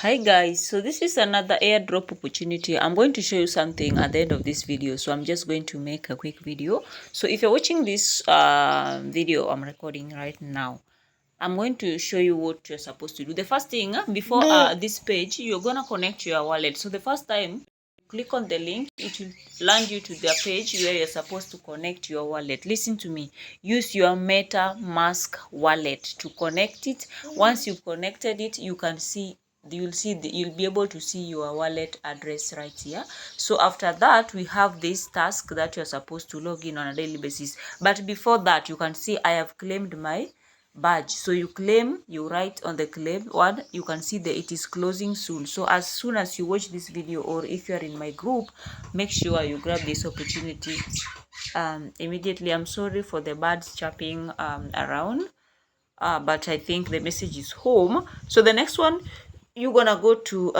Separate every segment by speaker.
Speaker 1: Hi guys, so this is another airdrop opportunity. I'm going to show you something at the end of this video, so I'm just going to make a quick video. So if you're watching this video I'm recording right now, I'm going to show you what you're supposed to do. The first thing, before this page, you're gonna connect your wallet. So the first time you click on the link, it will land you to the page where you're supposed to connect your wallet. Listen to me, use your MetaMask wallet to connect it. Once you've connected it, you'll be able to see your wallet address right here. So after that, we have this task that you're supposed to log in on a daily basis. But before that, you can see I have claimed my badge. So you claim, you write on the claim one, you can see that it is closing soon. So as soon as you watch this video, or if you are in my group, make sure you grab this opportunity immediately. I'm sorry for the birds chirping around, but I think the message is home. So the next one, you're gonna go to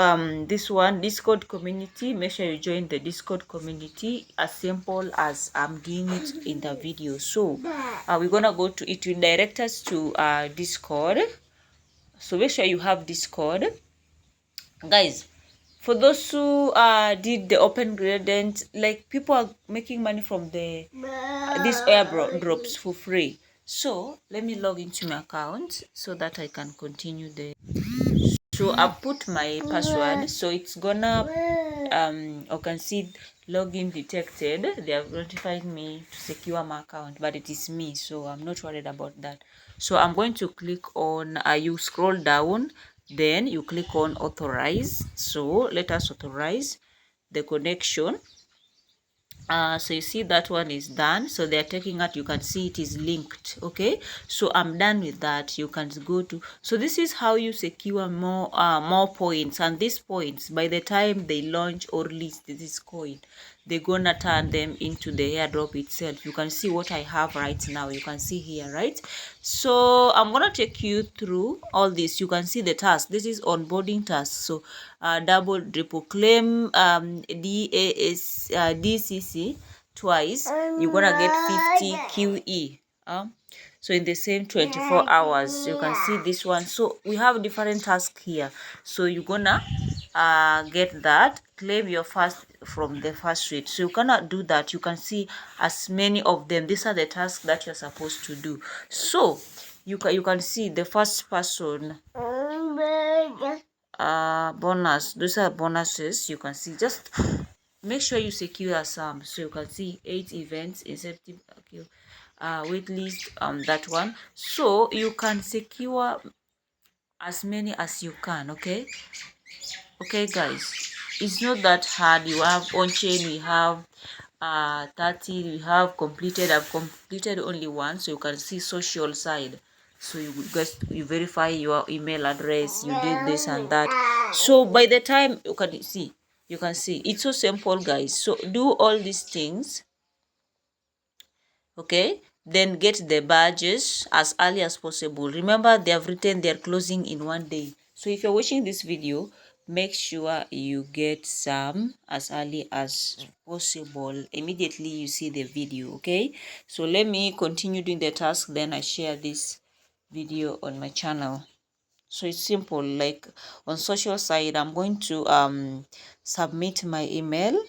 Speaker 1: this one, Discord community. Make sure you join the Discord community, as simple as I'm doing it in the video. So we're gonna go to it, will direct us to Discord. So make sure you have Discord, guys. For those who did the open gradient, like, people are making money from the these airdrops for free. So let me log into my account so that I can continue the. So I put my password, so it's gonna you can see login detected. They have notified me to secure my account, but it is me, so I'm not worried about that. So I'm going to click on you scroll down, then you click on authorize. So let us authorize the connection. So you see that one is done, so they're taking it, you can see it is linked. Okay, so I'm done with that. You can go to, so this is how you secure more points, and these points, by the time they launch or list this coin, they're gonna turn them into the airdrop itself. You can see what I have right now, you can see here, right? So I'm gonna take you through all this. You can see the task. This is onboarding task. So double triple claim DCC twice, you're gonna get 50 QE. So in the same 24 hours, you can see this one. So we have different tasks here, so you're gonna get that, claim your first from the first rate. So you cannot do that, you can see as many of them. These are the tasks that you're supposed to do. So you can see the first person bonus, those are bonuses. You can see, just make sure you secure some. So you can see 8 events in September. Okay, wait list, that one. So you can secure as many as you can. Okay guys, it's not that hard. You have on chain, we have 30, we have completed. I've completed only one. So you can see social side, so you verify your email address, you did this and that. So by the time you can see it's so simple, guys. So do all these things, okay, then get the badges as early as possible. Remember, they have written they're closing in 1 day. So if you're watching this video, make sure you get some as early as possible, immediately you see the video. Okay, so let me continue doing the task, then I share this video on my channel. So it's simple. Like on social side, I'm going to submit my email.